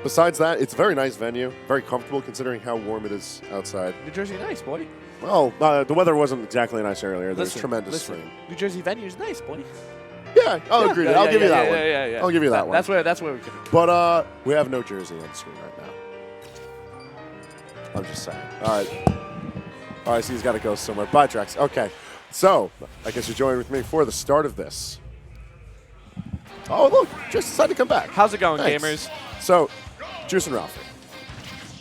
Besides that, it's a very nice venue, very comfortable considering how warm it is outside. New Jersey nice, boy. Well, the weather wasn't exactly nice earlier. There's tremendous rain. New Jersey venue's nice, boy. Yeah, I'll agree. I'll give you that one. Yeah. I'll give you that one. That's where we can. But we have no jersey on the screen right now. I'm just saying. All right, so he's got to go somewhere. Bye, Drex. Okay, so I guess you're joining with me for the start of this. Oh, look, just decided to come back. How's it going, Thanks. gamers? So, Juice and Ralphie,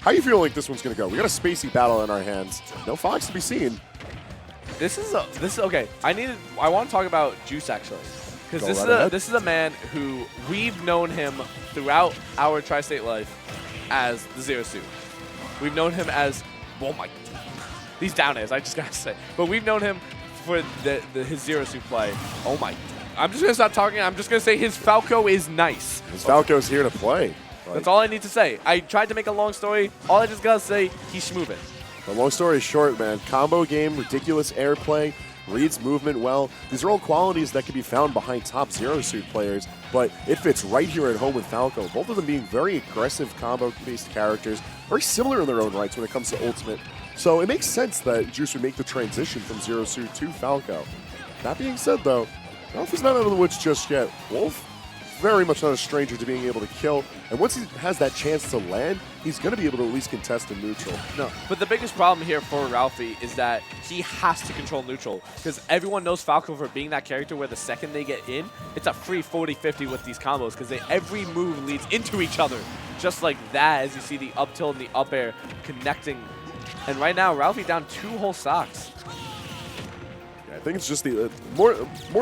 how you feel like this one's gonna go? We got a spacey battle in our hands. No Fox to be seen. This is okay. I want to talk about Juice actually, because this is a man who we've known him throughout our tri-state life as the Zero Suit. We've known him as, oh my, these down airs, I just gotta say. But we've known him for his Zero Suit play. Oh my, I'm just gonna stop talking. I'm just gonna say his Falco is nice. His Falco's here to play. That's all I need to say. I tried to make a long story. All I just gotta say, he's schmoovin'. The long story short, man, combo game, ridiculous airplay, reads movement well. These are all qualities that can be found behind top Zero Suit players, but it fits right here at home with Falco. Both of them being very aggressive combo-based characters, very similar in their own rights when it comes to Ultimate. So it makes sense that Juice would make the transition from Zero Suit to Falco. That being said, though, Ralphie's not out of the woods just yet. Wolf, very much not a stranger to being able to kill, and once he has that chance to land, he's going to be able to at least contest in neutral. No, but the biggest problem here for Ralphie is that he has to control neutral, because everyone knows Falco for being that character where the second they get in, it's a free 40-50 with these combos, because every move leads into each other. Just like that, as you see the up tilt and the up air connecting. And right now, Ralphie down 2 whole stocks. Yeah, I think it's just the more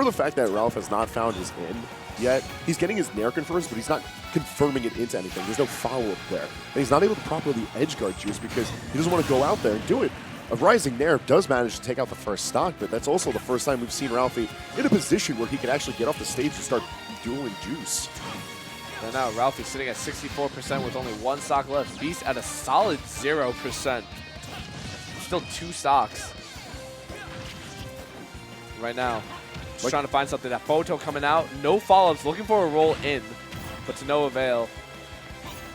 the fact that Ralph has not found his in yet. He's getting his Nair confirms, but he's not confirming it into anything. There's no follow-up there. And he's not able to properly edge guard Juice because he doesn't want to go out there and do it. A Rising Nair does manage to take out the first stock, but that's also the first time we've seen Ralphie in a position where he can actually get off the stage and start dueling Juice. Right now, Ralphie sitting at 64% with only 1 stock left. Beast at a solid 0%. Still 2 stocks. Right now, just trying to find something. That photo coming out. No follow-ups. Looking for a roll in, but to no avail.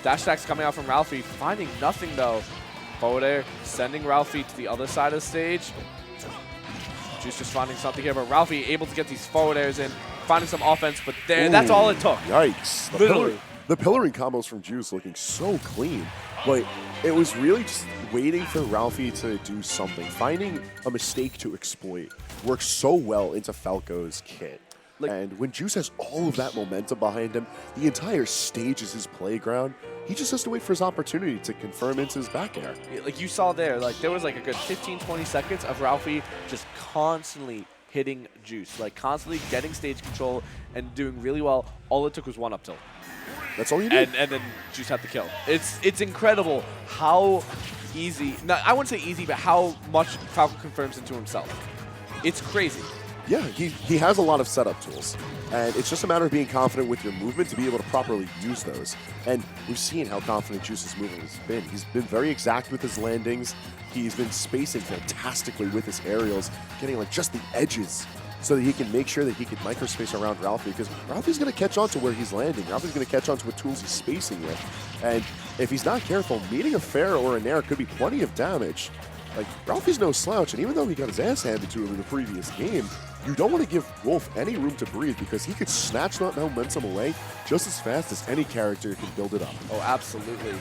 Dash attacks coming out from Ralphie. Finding nothing, though. Forward air sending Ralphie to the other side of the stage. Juice just finding something here, but Ralphie able to get these forward airs in. Finding some offense, but there, that's all it took. Yikes. Literally. The pillaring combos from Juice looking so clean. But it was really just waiting for Ralphie to do something. Finding a mistake to exploit works so well into Falco's kit. And when Juice has all of that momentum behind him, the entire stage is his playground. He just has to wait for his opportunity to confirm into his back air. Like you saw there, there was like a good 15-20 seconds of Ralphie just constantly hitting Juice, constantly getting stage control and doing really well. All it took was 1 up tilt. That's all you need. And then Juice had the kill. It's incredible how easy, I wouldn't say easy, but how much Falco confirms into himself. It's crazy. Yeah, he has a lot of setup tools, and it's just a matter of being confident with your movement to be able to properly use those. And we've seen how confident Juice's movement has been. He's been very exact with his landings. He's been spacing fantastically with his aerials, getting just the edges so that he can make sure that he can microspace around Ralphie, because Ralphie's going to catch on to where he's landing. Ralphie's going to catch on to what tools he's spacing with. And if he's not careful, meeting a fair or a nair could be plenty of damage. Ralphie's no slouch, and even though he got his ass handed to him in the previous game, you don't want to give Wolf any room to breathe because he could snatch that momentum away just as fast as any character can build it up. Oh, absolutely.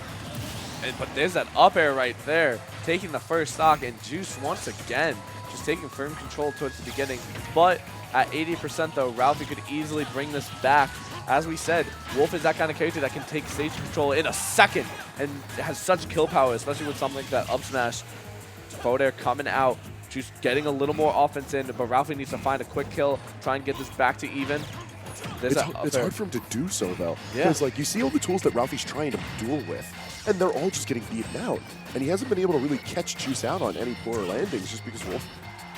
But there's that up air right there, taking the first stock, and Juice once again just taking firm control towards the beginning. But at 80% though, Ralphie could easily bring this back. As we said, Wolf is that kind of character that can take stage control in a second and has such kill power, especially with something like that up smash. Forward air coming out, just getting a little more offense in, but Ralphie needs to find a quick kill, try and get this back to even. It's hard for him to do so, though. Yeah. Because, you see all the tools that Ralphie's trying to duel with, and they're all just getting beaten out. And he hasn't been able to really catch Juice out on any poor landings just because Wolf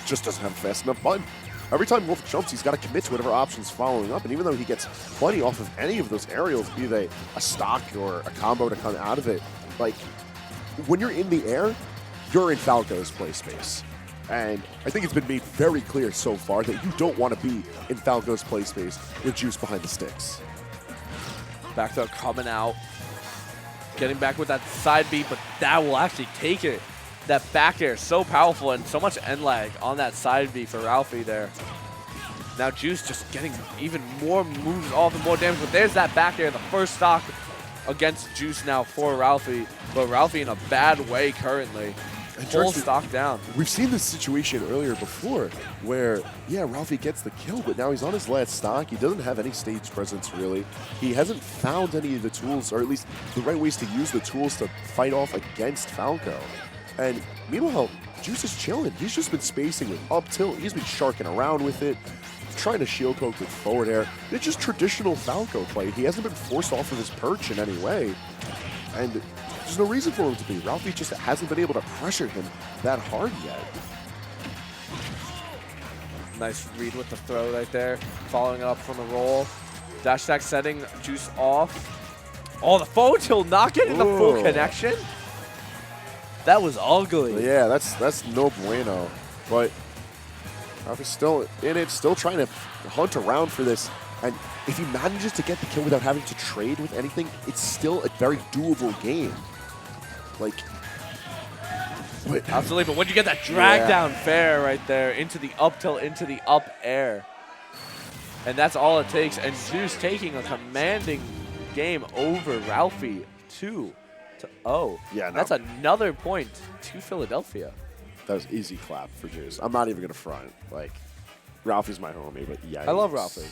just doesn't have a fast enough button. Every time Wolf jumps, he's got to commit to whatever option's following up, and even though he gets plenty off of any of those aerials, be they a stock or a combo to come out of it, when you're in the air, you're in Falco's play space. And I think it's been made very clear so far that you don't want to be in Falco's play space with Juice behind the sticks. Back throw coming out. Getting back with that side beat, but that will actually take it. That back air is so powerful and so much end lag on that side beat for Ralphie there. Now Juice just getting even more moves off and more damage, but there's that back air, the first stock against Juice now for Ralphie, but Ralphie in a bad way currently. Full stock down. We've seen this situation earlier before where, yeah, Ralphie gets the kill, but now he's on his last stock. He doesn't have any stage presence, really. He hasn't found any of the tools, or at least the right ways to use the tools to fight off against Falco. And meanwhile, Juice is chilling. He's just been spacing with up tilt. He's been sharking around with it, trying to shield poke with forward air. It's just traditional Falco play. He hasn't been forced off of his perch in any way. And there's no reason for him to be. Ralphie just hasn't been able to pressure him that hard yet. Nice read with the throw right there. Following up from the roll. Dash attack setting Juice off. Oh, the forward tilt not getting the full connection. That was ugly. Yeah, that's no bueno. But Ralphie's still in it, still trying to hunt around for this. And if he manages to get the kill without having to trade with anything, it's still a very doable game. Like, absolutely, but when you get that drag down fair right there into the up tilt, into the up air, and that's all it takes. And Zeus taking a commanding game over Ralphie 2-0. Yeah, that's another point to Philadelphia. That was easy clap for Zeus. I'm not even gonna front. Like, Ralphie's my homie, but yeah, I love Ralphie.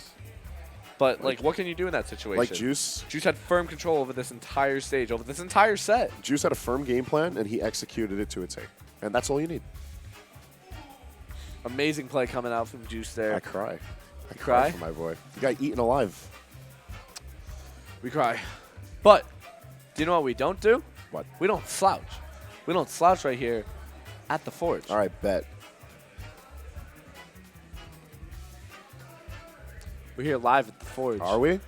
But, like, what can you do in that situation? Like Juice? Juice had firm control over this entire stage, over this entire set. Juice had a firm game plan, and he executed it to a T. And that's all you need. Amazing play coming out from Juice there. I cry. I cry for my boy. The guy eaten alive. We cry. But, do you know what we don't do? What? We don't slouch. We don't slouch right here at the Forge. All right, bet. We're here live at the Forge. Are we?